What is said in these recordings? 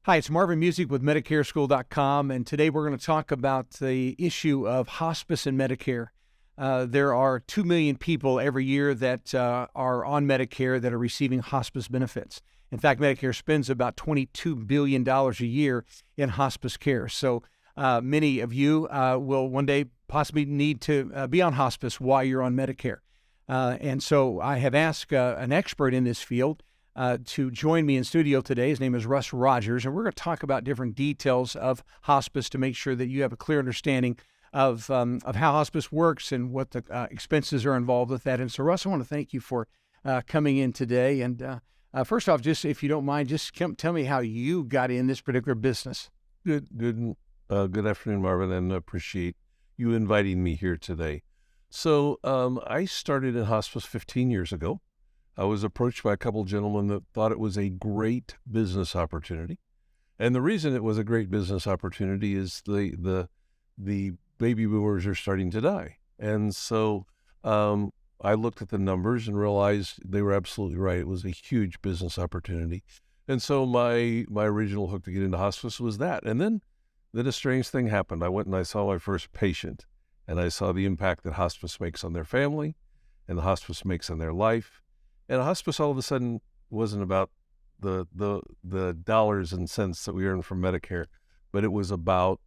Hi, it's Marvin Musick with MedicareSchool.com, and today we're going to talk about the issue of hospice and Medicare. There are 2 million people every year that are on Medicare that are receiving hospice benefits. In fact, Medicare spends about $22 billion a year in hospice care. So many of you will one day possibly need to be on hospice while you're on Medicare. And so I have asked an expert in this field to join me in studio today. His name is Russ Rogers, and we're going to talk about different details of hospice to make sure that you have a clear understanding of how hospice works and what the expenses are involved with that. And so, Russ, I want to thank you for coming in today. And first off, just if you don't mind, just tell me how you got in this particular business. Good afternoon, Marvin, and appreciate you inviting me here today. So I started in hospice 15 years ago. I was approached by a couple of gentlemen that thought it was a great business opportunity. And the reason it was a great business opportunity is the baby boomers are starting to die. And so I looked at the numbers and realized they were absolutely right. It was a huge business opportunity. And so my original hook to get into hospice was that. And then a strange thing happened. I went and I saw my first patient, and I saw the impact that hospice makes on their family and the hospice makes on their life. And hospice all of a sudden wasn't about the dollars and cents that we earn from Medicare, but it was about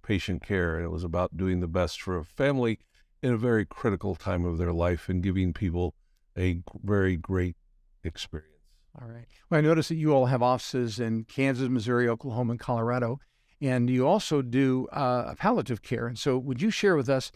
patient care, and it was about doing the best for a family in a very critical time of their life and giving people a very great experience. All right. Well, I noticed that you all have offices in Kansas, Missouri, Oklahoma, and Colorado, and you also do palliative care. And so would you share with us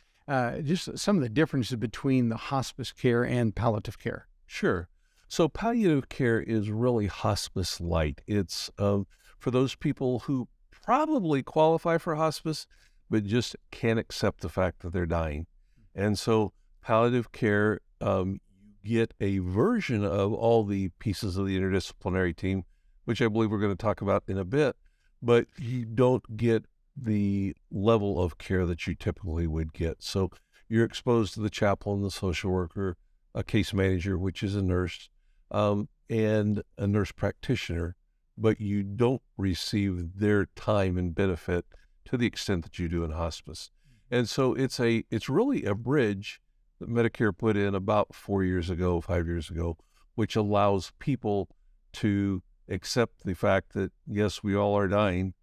just some of the differences between the hospice care and palliative care? Sure. So palliative care is really hospice light. It's for those people who probably qualify for hospice, but just can't accept the fact that they're dying. And so palliative care, you get a version of all the pieces of the interdisciplinary team, which I believe we're going to talk about in a bit, but you don't get the level of care that you typically would get. So you're exposed to the chaplain, the social worker, a case manager, which is a nurse, and a nurse practitioner, but you don't receive their time and benefit to the extent that you do in hospice. And so it's really a bridge that Medicare put in about 5 years ago, which allows people to accept the fact that, yes, we all are dying,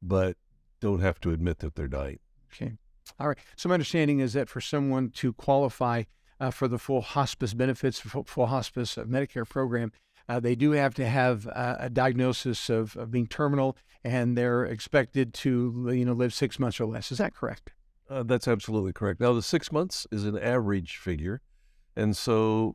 but don't have to admit that they're dying. Okay. All right. So my understanding is that for someone to qualify for the full hospice benefits, full hospice Medicare program, they do have to have a diagnosis of being terminal, and they're expected to live 6 months or less. Is that correct? That's absolutely correct. Now, the 6 months is an average figure. And so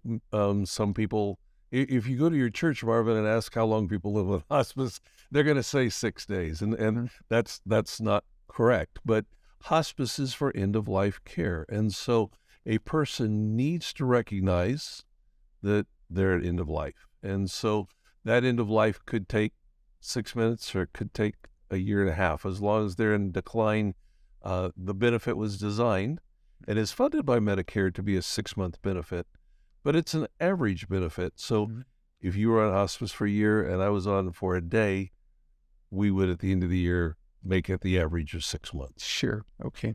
some people, if you go to your church, Marvin, and ask how long people live on hospice, they're going to say 6 days. And that's not correct. But hospice is for end-of-life care. And so a person needs to recognize that they're at end of life. And so that end of life could take 6 minutes or it could take a year and a half. As long as they're in decline, the benefit was designed and is funded by Medicare to be a 6-month benefit, but it's an average benefit. So if you were on hospice for a year and I was on for a day, we would at the end of the year make it the average of 6 months. Sure. Okay.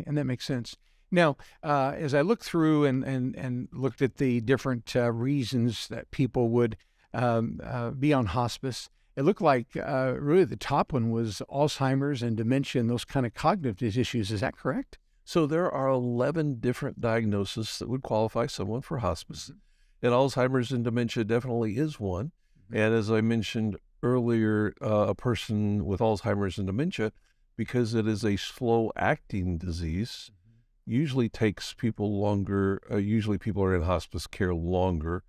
And that makes sense. Now, as I looked through and looked at the different reasons that people would be on hospice, it looked like really the top one was Alzheimer's and dementia and those kind of cognitive issues. Is that correct? So there are 11 different diagnoses that would qualify someone for hospice. And Alzheimer's and dementia definitely is one. And as I mentioned earlier, a person with Alzheimer's and dementia, because it is a slow-acting disease, usually takes people longer. Usually people are in hospice care longer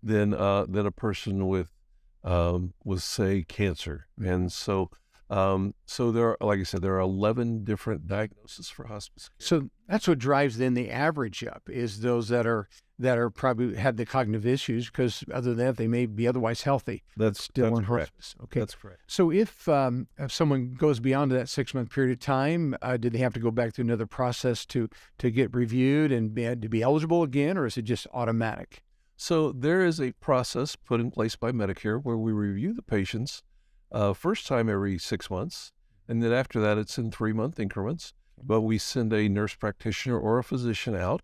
than a person with say cancer. And so there are, like I said, there are 11 different diagnoses for hospice care. So that's what drives then the average up, is those that are probably have the cognitive issues, because other than that, they may be otherwise healthy. That's in correct. hospice. Okay. That's correct. So if someone goes beyond that 6-month period of time, do they have to go back through another process to get reviewed and to be eligible again, or is it just automatic? So there is a process put in place by Medicare where we review the patients First time every 6 months, and then after that, it's in 3-month increments. But we send a nurse practitioner or a physician out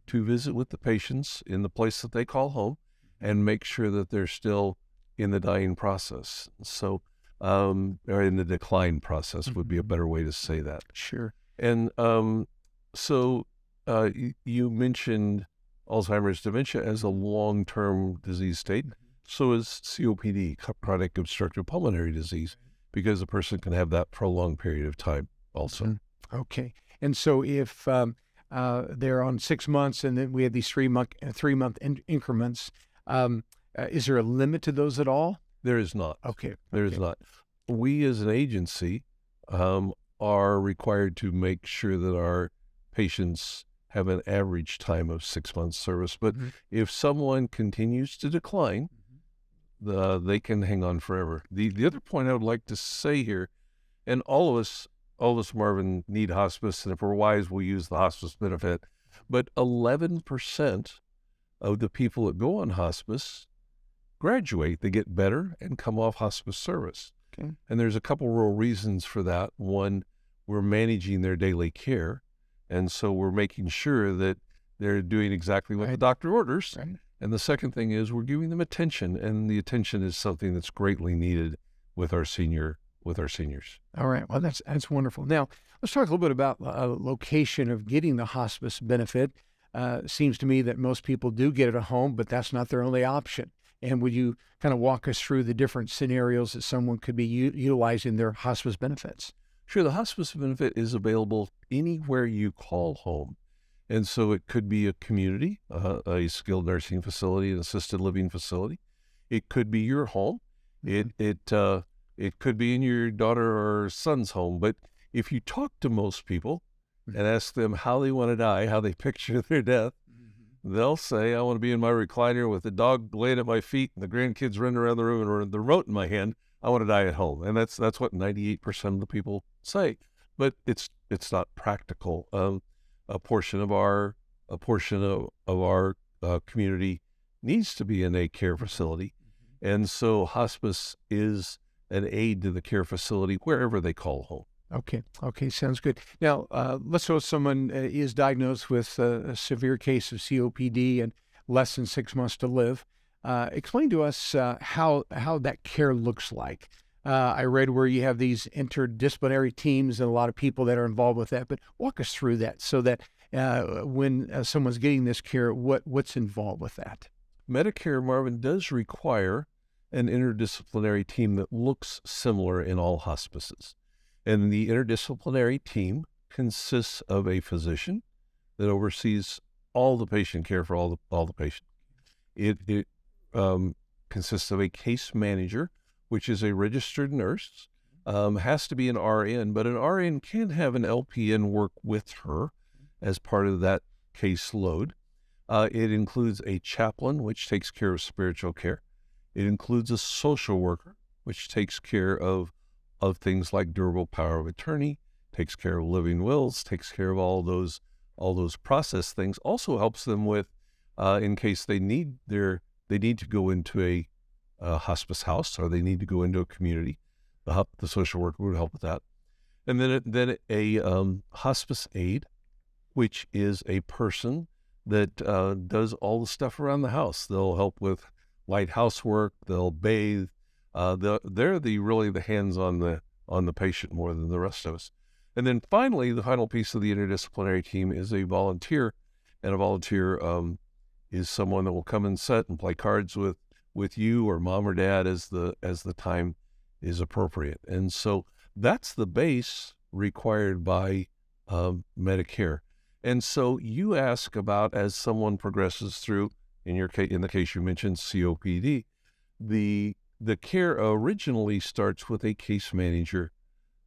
to visit with the patients in the place that they call home and make sure that they're still in the dying process. So, or in the decline process would be a better way to say that. Sure. And so you mentioned Alzheimer's dementia as a long-term disease state. So is COPD, chronic obstructive pulmonary disease, because a person can have that for a long period of time also. Okay. And so if they're on 6 months and then we have these 3-month increments, is there a limit to those at all? There is not. Okay. There is not. We as an agency are required to make sure that our patients have an average time of 6 months service. But if someone continues to decline, they can hang on forever. The other point I would like to say here, and all of us, Marvin, need hospice, and if we're wise, we'll use the hospice benefit. But 11% of the people that go on hospice graduate. They get better and come off hospice service. Okay. And there's a couple real reasons for that. One, we're managing their daily care, and so we're making sure that they're doing exactly what the doctor orders. Right. And the second thing is we're giving them attention, and the attention is something that's greatly needed with our seniors. All right. Well, that's wonderful. Now, let's talk a little bit about location of getting the hospice benefit. Seems to me that most people do get it at home, but that's not their only option. And would you kind of walk us through the different scenarios that someone could be utilizing their hospice benefits? Sure. The hospice benefit is available anywhere you call home. And so it could be a community, a skilled nursing facility, an assisted living facility. It could be your home. It could be in your daughter or son's home. But if you talk to most people and ask them how they want to die, how they picture their death, they'll say, I want to be in my recliner with the dog laying at my feet and the grandkids running around the room and the remote in my hand. I want to die at home. And that's what 98% of the people say. But it's not practical. A portion of our community needs to be in a care facility. And so hospice is an aid to the care facility wherever they call home. Okay, sounds good. Now, let's say someone is diagnosed with a severe case of COPD and less than 6 months to live. Explain to us how that care looks like. I read where you have these interdisciplinary teams and a lot of people that are involved with that, but walk us through that so that when someone's getting this care, what's involved with that? Medicare, Marvin, does require an interdisciplinary team that looks similar in all hospices. And the interdisciplinary team consists of a physician that oversees all the patient care for all the patients. It consists of a case manager, which is a registered nurse, has to be an RN, but an RN can have an LPN work with her as part of that caseload. It includes a chaplain, which takes care of spiritual care. It includes a social worker, which takes care of things like durable power of attorney, takes care of living wills, takes care of all those process things. Also helps them with, in case they need to go into a hospice house or they need to go into a community. The social worker would help with that. And then a hospice aide, which is a person that does all the stuff around the house. They'll help with light housework. They'll bathe. They're really the hands on the patient more than the rest of us. And then finally, the final piece of the interdisciplinary team is a volunteer, and a volunteer is someone that will come and sit and play cards with you or mom or dad as the time is appropriate. And so that's the base required by Medicare. And so you ask about, as someone progresses through, in the case you mentioned COPD, the care originally starts with a case manager,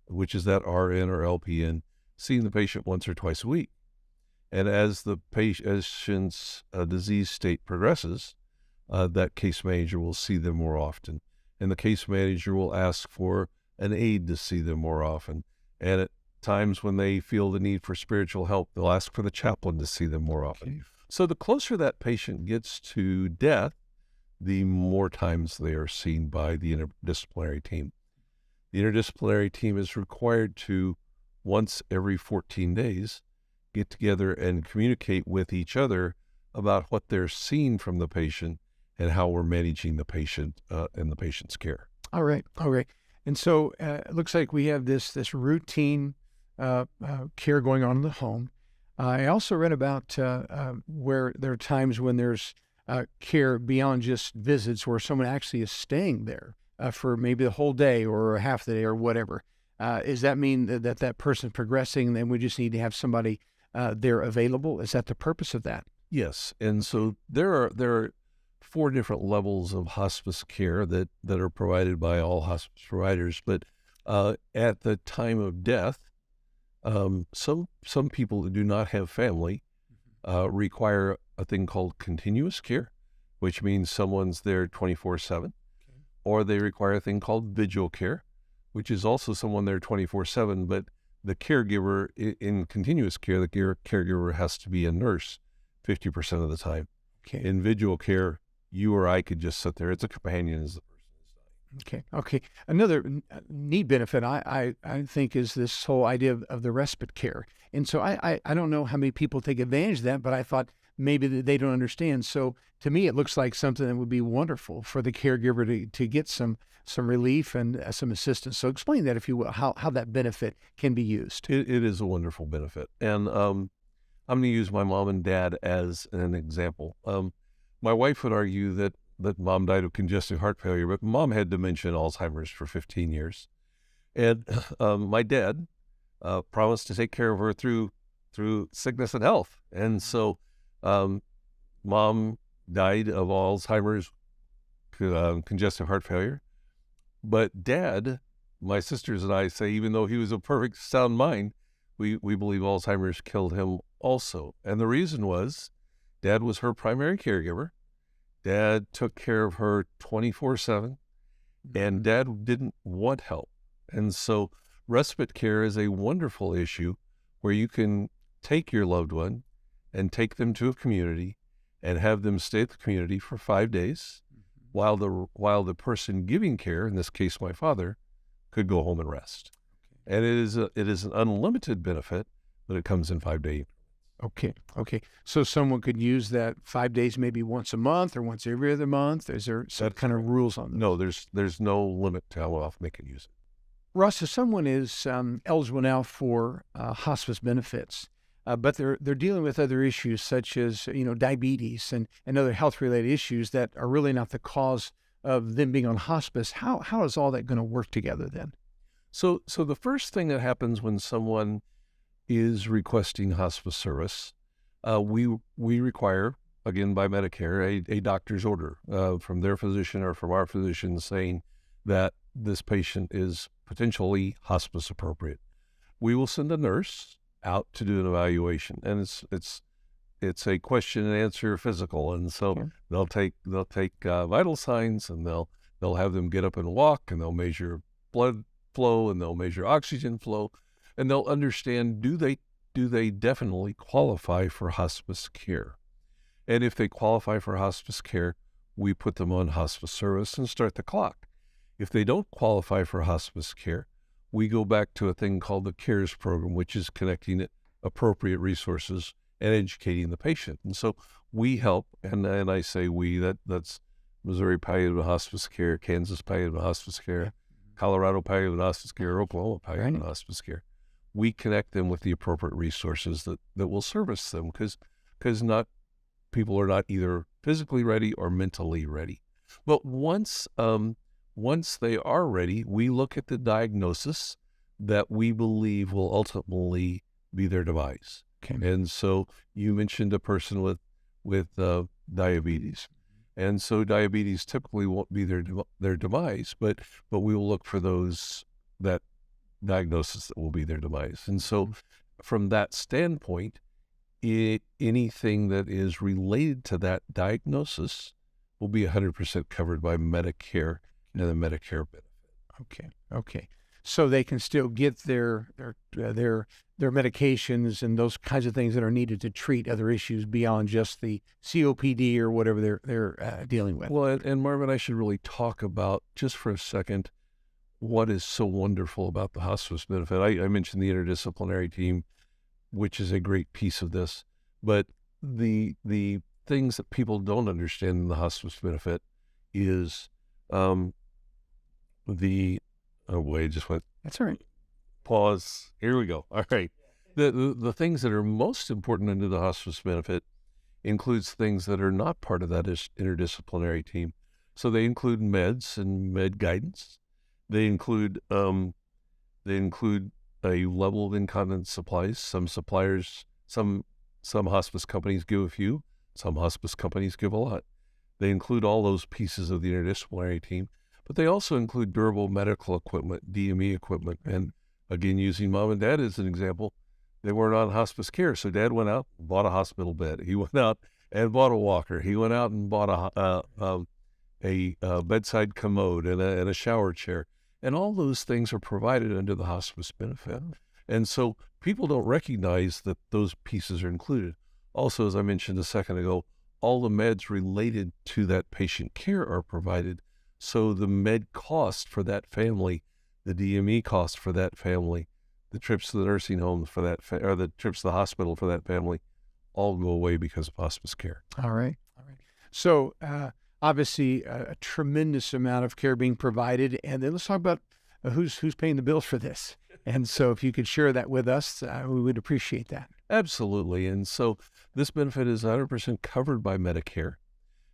which is that RN or LPN, seeing the patient once or twice a week. And as the patient's disease state progresses, that case manager will see them more often. And the case manager will ask for an aide to see them more often. And at times when they feel the need for spiritual help, they'll ask for the chaplain to see them more often. Okay. So the closer that patient gets to death, the more times they are seen by the interdisciplinary team. the interdisciplinary team is required to, once every 14 days, get together and communicate with each other about what they're seeing from the patient and how we're managing the patient and the patient's care. All right. All right. And so it looks like we have this routine care going on in the home. I also read about where there are times when there's care beyond just visits, where someone actually is staying there for maybe the whole day or half the day or whatever. Does that mean that person's progressing, and then we just need to have somebody there available? Is that the purpose of that? Yes, and so there are 4 different levels of hospice care that are provided by all hospice providers. But at the time of death, some people that do not have family require a thing called continuous care, which means someone's there 24/7, or they require a thing called vigil care, which is also someone there 24/7, but the caregiver in continuous care, the caregiver has to be a nurse 50% of the time. Okay. In vigil care, you or I could just sit there. It's a companion as the person is dying. Okay. Another neat benefit I think is this whole idea of the respite care. And so I don't know how many people take advantage of that, but I thought maybe that they don't understand. So to me, it looks like something that would be wonderful for the caregiver to get some relief and some assistance. So explain that, if you will, how that benefit can be used. It is a wonderful benefit. And I'm going to use my mom and dad as an example. My wife would argue that mom died of congestive heart failure, but mom had dementia and Alzheimer's for 15 years. And my dad promised to take care of her through sickness and health. And so mom died of Alzheimer's, congestive heart failure. But dad, my sisters and I say, even though he was a perfect sound mind, we believe Alzheimer's killed him also. And the reason was dad was her primary caregiver. Dad took care of her 24/7, and dad didn't want help. And so respite care is a wonderful issue where you can take your loved one and take them to a community and have them stay at the community for 5 days while the person giving care, in this case my father, could go home and rest. And it is an unlimited benefit, but it comes in 5-day. Okay. So someone could use that 5 days, maybe once a month or once every other month. Is there some kind of rules on that? No, there's no limit to how often they can use it. Russ, if someone is eligible now for hospice benefits, but they're dealing with other issues such as diabetes and other health related issues that are really not the cause of them being on hospice, how is all that going to work together then? So the first thing that happens when someone is requesting hospice service, we require, again by Medicare, a doctor's order from their physician or from our physician saying that this patient is potentially hospice appropriate. We will send a nurse out to do an evaluation, and it's a question and answer physical, and so they'll take vital signs, and they'll have them get up and walk, and they'll measure blood flow, and they'll measure oxygen flow, and they'll understand do they definitely qualify for hospice care. And if they qualify for hospice care, we put them on hospice service and start the clock. If they don't qualify for hospice care, we go back to a thing called the CARES program, which is connecting appropriate resources and educating the patient. And so we help, and I say we, that's Missouri Palliative Hospice Care, Kansas Palliative Hospice Care, Colorado Palliative Hospice Care, Oklahoma Palliative Hospice Care. We connect them with the appropriate resources that will service them, because not people are not either physically ready or mentally ready. But once they are ready, we look at the diagnosis that we believe will ultimately be their demise. Okay. And so you mentioned a person with diabetes. And so diabetes typically won't be their demise, but we will look for that diagnosis that will be their demise. And so from that standpoint, anything that is related to that diagnosis will be 100% covered by Medicare and the Medicare benefit. Okay. So they can still get their medications and those kinds of things that are needed to treat other issues beyond just the COPD or whatever they're dealing with. Well, and Marvin, I should really talk about just for a second what is so wonderful about the hospice benefit. I mentioned the interdisciplinary team, which is a great piece of this, but the things that people don't understand in the hospice benefit is the oh wait, just went That's all right. pause. Here we go. All right. The things that are most important under the hospice benefit includes things that are not part of that interdisciplinary team. So they include meds and med guidance. They include a level of incontinence supplies. Some suppliers, some hospice companies give a few. Some hospice companies give a lot. They include all those pieces of the interdisciplinary team, but they also include durable medical equipment, DME equipment. And again, using mom and dad as an example, they weren't on hospice care. So dad went out and bought a hospital bed. He went out and bought a walker. He went out and bought a bedside commode and a shower chair. And all those things are provided under the hospice benefit. And so people don't recognize that those pieces are included. Also, as I mentioned a second ago, all the meds related to that patient care are provided. So the med cost for that family, the DME cost for that family, the trips to the nursing home for that, or the trips to the hospital for that family, all go away because of hospice care. All right. So obviously a tremendous amount of care being provided, and then let's talk about who's paying the bills for this. And so if you could share that with us, we would appreciate that. Absolutely. And so this benefit is 100% covered by Medicare.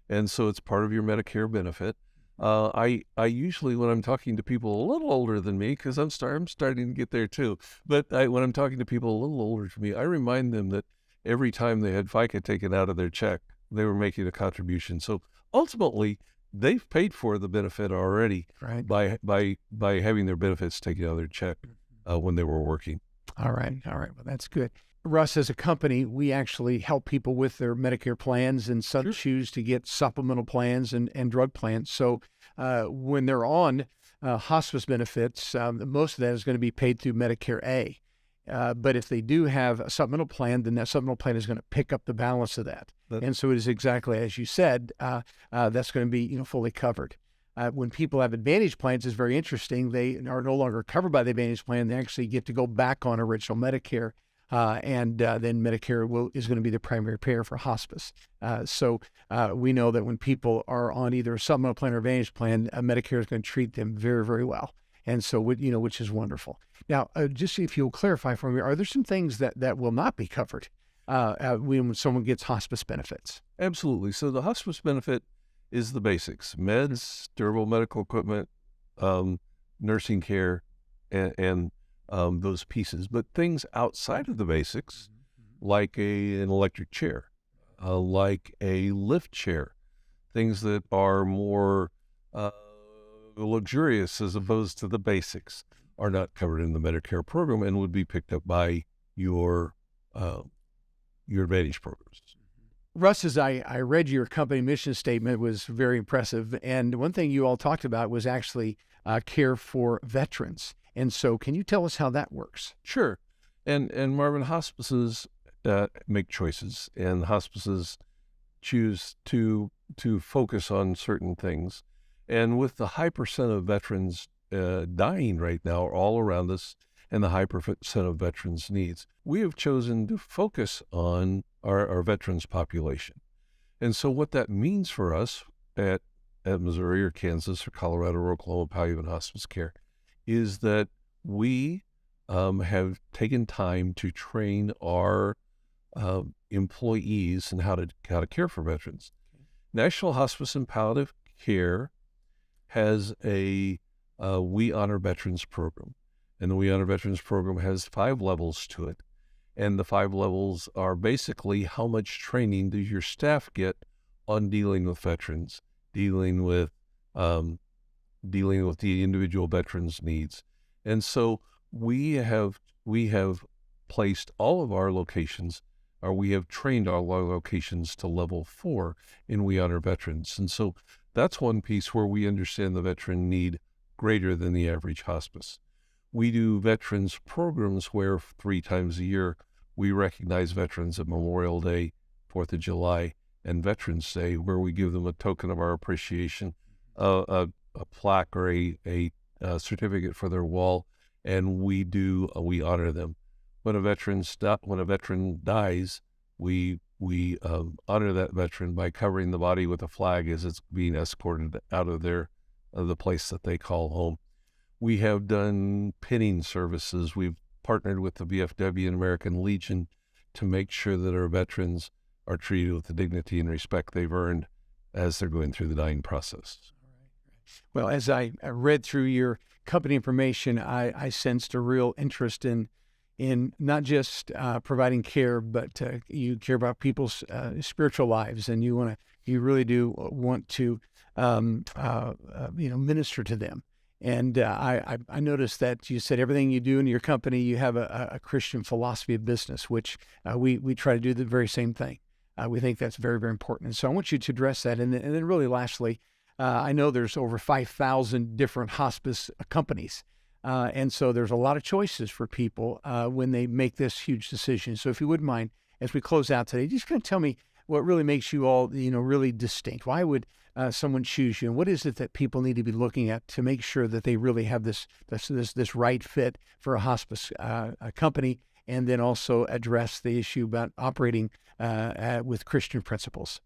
And so it's part of your Medicare benefit. I usually, when I'm talking to people a little older than me, because I'm starting to get there too, but when I'm talking to people a little older than me, I remind them that every time they had FICA taken out of their check, they were making a contribution. So ultimately, they've paid for the benefit already, right, by having their benefits taken out of their check when they were working. All right. Well, that's good. Russ, as a company, we actually help people with their Medicare plans, and some Sure. choose to get supplemental plans and drug plans. So when they're on hospice benefits, most of that is going to be paid through Medicare A. But if they do have a supplemental plan, then that supplemental plan is going to pick up the balance of that. And so it is exactly as you said, that's going to be fully covered. When people have Advantage plans, it's very interesting. They are no longer covered by the Advantage plan. They actually get to go back on original Medicare. And then Medicare is going to be the primary payer for hospice. So we know that when people are on either a supplemental plan or Advantage plan, Medicare is going to treat them very, very well. And so, which is wonderful. Now, just if you'll clarify for me, are there some things that will not be covered when someone gets hospice benefits? Absolutely. So the hospice benefit is the basics: meds, durable medical equipment, nursing care, and those pieces. But things outside of the basics, like an electric chair, like a lift chair, things that are more luxurious as opposed to the basics, are not covered in the Medicare program and would be picked up by your Advantage programs. Russ, as I read your company mission statement, was very impressive. And one thing you all talked about was actually care for veterans. And so can you tell us how that works? Sure. And Marvin, hospices make choices, and hospices choose to focus on certain things. And with the high percent of veterans dying right now all around us, and the high percent of veterans' needs, we have chosen to focus on our veterans population. And so what that means for us at Missouri or Kansas or Colorado or Oklahoma Palliative and Hospice Care is that we have taken time to train our employees in how to care for veterans. National Hospice and Palliative Care has a We Honor Veterans program. And the We Honor Veterans program has 5 levels to it. And the 5 levels are basically how much training does your staff get on dealing with veterans, dealing with the individual veterans' needs. And so we have placed all of our locations, or we have trained all our locations to level 4 in We Honor Veterans. And so that's one piece where we understand the veteran need greater than the average hospice. We do veterans programs where 3 times a year we recognize veterans at Memorial Day, 4th of July, and Veterans Day, where we give them a token of our appreciation, a plaque or a certificate for their wall, and we honor them. When a veteran dies, we honor that veteran by covering the body with a flag as it's being escorted out of the place that they call home. We have done pinning services. We've partnered with the VFW and American Legion to make sure that our veterans are treated with the dignity and respect they've earned as they're going through the dying process. Well, as I read through your company information, I sensed a real interest in not just providing care, but you care about people's spiritual lives, and you really do want to minister to them. And I noticed that you said everything you do in your company, you have a Christian philosophy of business, which we try to do the very same thing. We think that's very, very important. And so I want you to address that. And then really lastly, I know there's over 5,000 different hospice companies. And so there's a lot of choices for people when they make this huge decision. So if you wouldn't mind, as we close out today, just kind of tell me what really makes you all, really distinct. Why would someone choose you? And what is it that people need to be looking at to make sure that they really have this right fit for a hospice company, and then also address the issue about operating with Christian principles?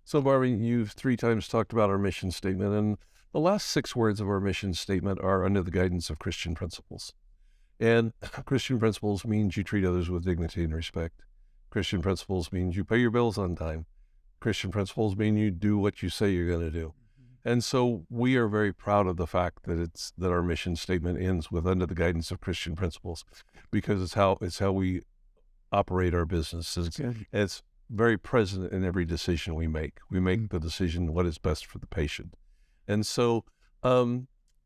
So, Marvin, you've 3 times talked about our mission statement, and the last 6 words of our mission statement are under the guidance of Christian principles. And Christian principles means you treat others with dignity and respect. Christian principles means you pay your bills on time. Christian principles mean you do what you say you're going to do. And so we are very proud of the fact that our mission statement ends with under the guidance of Christian principles, because it's how we operate our business. It's very present in every decision we make. We make the decision what is best for the patient. And so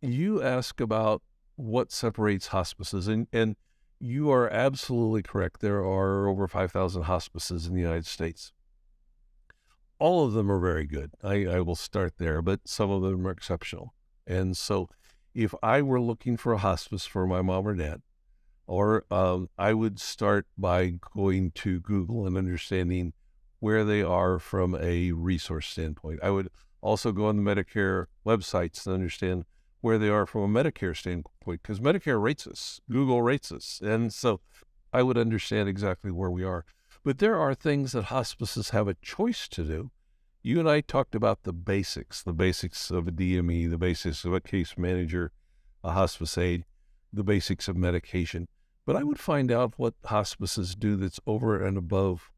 you ask about what separates hospices, and you are absolutely correct. There are over 5,000 hospices in the United States. All of them are very good. I will start there, but some of them are exceptional. And so if I were looking for a hospice for my mom or dad, or I would start by going to Google and understanding where they are from a resource standpoint. I would also go on the Medicare websites to understand where they are from a Medicare standpoint, because Medicare rates us, Google rates us. And so I would understand exactly where we are. But there are things that hospices have a choice to do. You and I talked about the basics of a DME, the basics of a case manager, a hospice aide, the basics of medication. But I would find out what hospices do that's over and above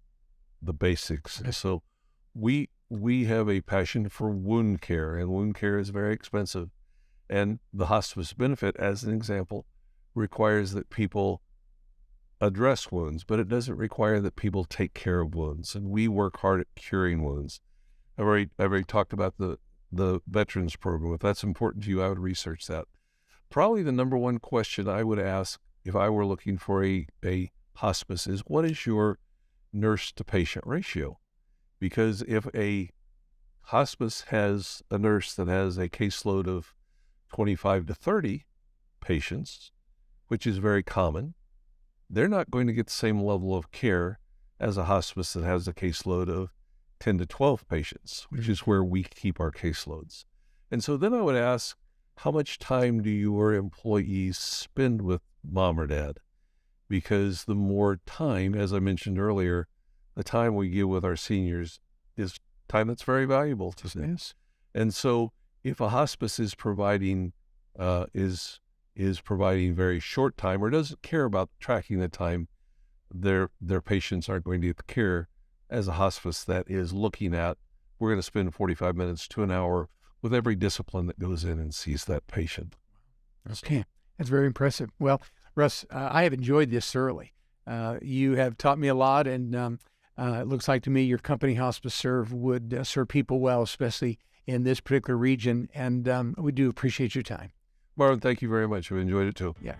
the basics. So we have a passion for wound care, and wound care is very expensive. And the hospice benefit, as an example, requires that people address wounds, but it doesn't require that people take care of wounds. And we work hard at curing wounds. I've already talked about the veterans program. If that's important to you, I would research that. Probably the number one question I would ask if I were looking for a hospice is, what is your nurse to patient ratio? Because if a hospice has a nurse that has a caseload of 25 to 30 patients, which is very common, they're not going to get the same level of care as a hospice that has a caseload of 10 to 12 patients, which is where we keep our caseloads. And so then I would ask, how much time do your employees spend with mom or dad? Because the more time, as I mentioned earlier, the time we give with our seniors is time that's very valuable to them. Yes. And so if a hospice is providing providing very short time, or doesn't care about tracking the time, their patients aren't going to get the care as a hospice that is looking at, we're going to spend 45 minutes to an hour with every discipline that goes in and sees that patient. Okay. That's very impressive. Well, Russ, I have enjoyed this thoroughly. You have taught me a lot, and it looks like to me your company, Hospice Serve, would serve people well, especially in this particular region, and we do appreciate your time. Marvin, thank you very much. We enjoyed it too. Yeah.